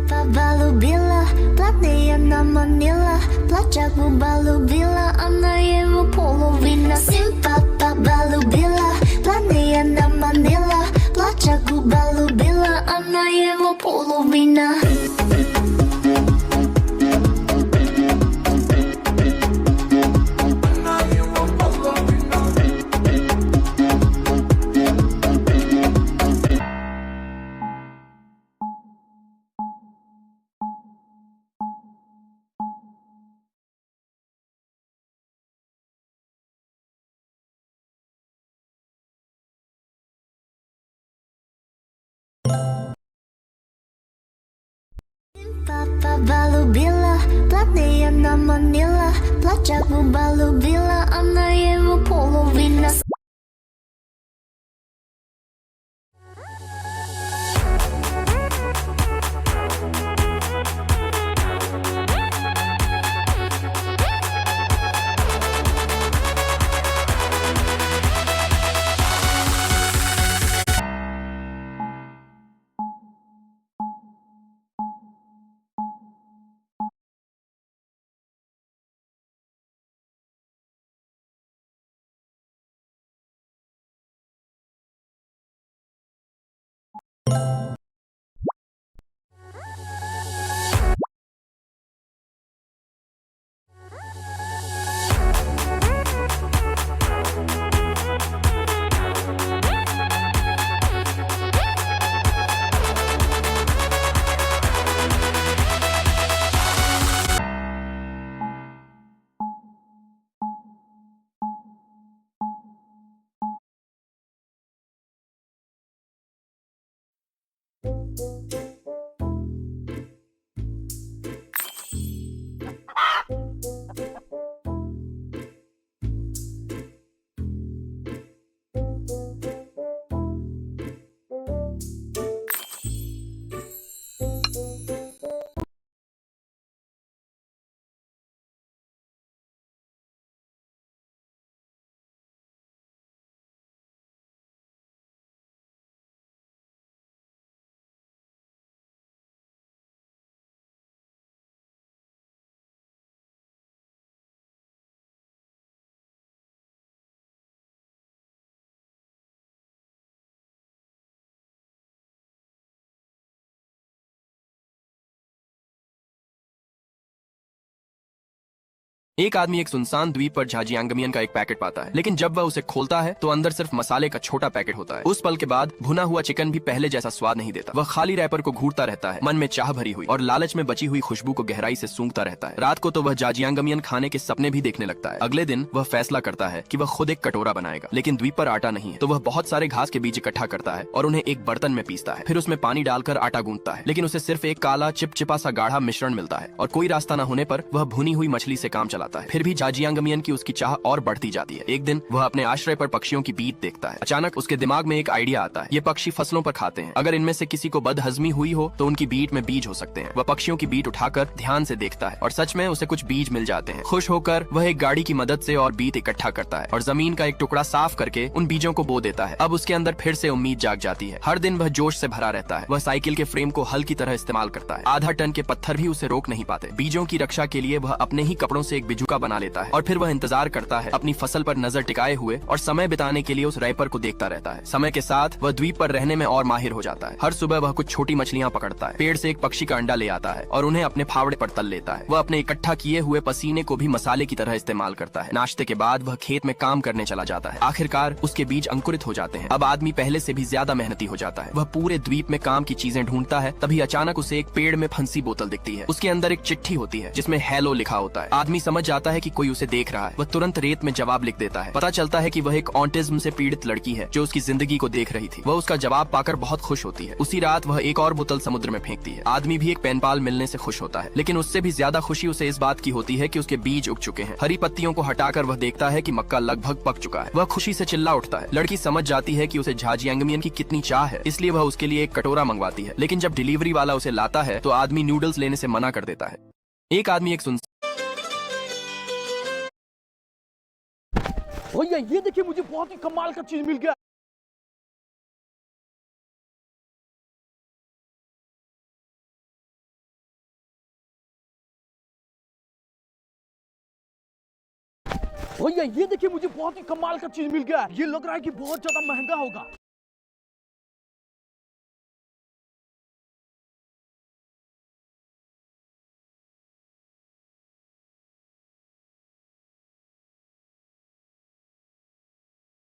Papa любила, платные на манила, плача губа любила, она его половина. Сын папа любила, платные на манила, плача губа любила, она его половина. Папа любила, платные на манила, плача губа любила, она его половина. एक आदमी एक सुनसान द्वीप पर झाजियांगमियन का एक पैकेट पाता है, लेकिन जब वह उसे खोलता है तो अंदर सिर्फ मसाले का छोटा पैकेट होता है। उस पल के बाद भुना हुआ चिकन भी पहले जैसा स्वाद नहीं देता। वह खाली रैपर को घूरता रहता है, मन में चाह भरी हुई और लालच में बची हुई खुशबू को गहराई से सूंघता रहता है। रात को तो वह झाजियांगमियन खाने के सपने भी देखने लगता है। अगले दिन वह फैसला करता है कि वह खुद एक कटोरा बनाएगा, लेकिन द्वीप पर आटा नहीं है, तो वह बहुत सारे घास के बीज इकट्ठा करता है और उन्हें एक बर्तन में पीसता है। फिर उसमें पानी डालकर आटा गूंथता है, लेकिन उसे सिर्फ एक काला चिपचिपा सा गाढ़ा मिश्रण मिलता है और कोई रास्ता न होने पर वह भुनी हुई मछली से काम चलाता है। फिर भी झाजियांगमियन की उसकी चाह और बढ़ती जाती है। एक दिन वह अपने आश्रय पर पक्षियों की बीट देखता है। अचानक उसके दिमाग में एक आइडिया आता है। ये पक्षी फसलों पर खाते हैं, अगर इनमें से किसी को बदहजमी हुई हो तो उनकी बीट में बीज हो सकते हैं। वह पक्षियों की बीट उठाकर ध्यान से देखता है और सच में उसे कुछ बीज मिल जाते हैं। खुश होकर वह एक गाड़ी की मदद से और बीट इकट्ठा करता है और जमीन का एक टुकड़ा साफ करके उन बीजों को बो देता है। अब उसके अंदर फिर से उम्मीद जाग जाती है। हर दिन वह जोश से भरा रहता है। वह साइकिल के फ्रेम को हल की तरह इस्तेमाल करता है। आधा टन के पत्थर भी उसे रोक नहीं पाते। बीजों की रक्षा के लिए वह अपने ही कपड़ों से एक बिजुका बना लेता है और फिर वह इंतजार करता है, अपनी फसल पर नजर टिकाए हुए और समय बिताने के लिए उस रैपर को देखता रहता है। समय के साथ वह द्वीप पर रहने में और माहिर हो जाता है। हर सुबह वह कुछ छोटी मछलियां पकड़ता है, पेड़ से एक पक्षी का अंडा ले आता है और उन्हें अपने फावड़े पर तल लेता है। वह अपने इकट्ठा किए हुए पसीने को भी मसाले की तरह इस्तेमाल करता है। नाश्ते के बाद वह खेत में काम करने चला जाता है। आखिरकार उसके बीज अंकुरित हो जाते हैं। अब आदमी पहले से भी ज्यादा मेहनती हो जाता है। वह पूरे द्वीप में काम की चीजें ढूंढता है। तभी अचानक उसे एक पेड़ में फंसी बोतल दिखती है। उसके अंदर एक चिट्ठी होती है जिसमें हेलो लिखा होता है। आदमी समझ जाता है कि कोई उसे देख रहा है। वह तुरंत रेत में जवाब लिख देता है। पता चलता है कि वह एक ऑटिज्म से पीड़ित लड़की है जो उसकी जिंदगी को देख रही थी। वह उसका जवाब पाकर बहुत खुश होती है। उसी रात वह एक और बोतल समुद्र में फेंकती है। आदमी भी एक पेनपाल मिलने से खुश होता है, लेकिन उससे भी ज्यादा खुशी उसे इस बात की होती है कि उसके बीज उग चुके हैं। हरी पत्तियों को हटाकर वह देखता है कि मक्का लगभग पक चुका है। वह खुशी से चिल्ला उठता है। लड़की समझ जाती है कि उसे झाजियांगमियन की कितनी चाह है, इसलिए वह उसके लिए एक कटोरा मंगवाती है। लेकिन जब डिलीवरी वाला उसे लाता है तो आदमी नूडल्स लेने से मना कर देता है। एक आदमी एक भैया ये देखिए, मुझे बहुत ही कमाल का चीज मिल गया। भैया ये देखिए, मुझे बहुत ही कमाल का चीज मिल गया। ये लग रहा है कि बहुत ज्यादा महंगा होगा।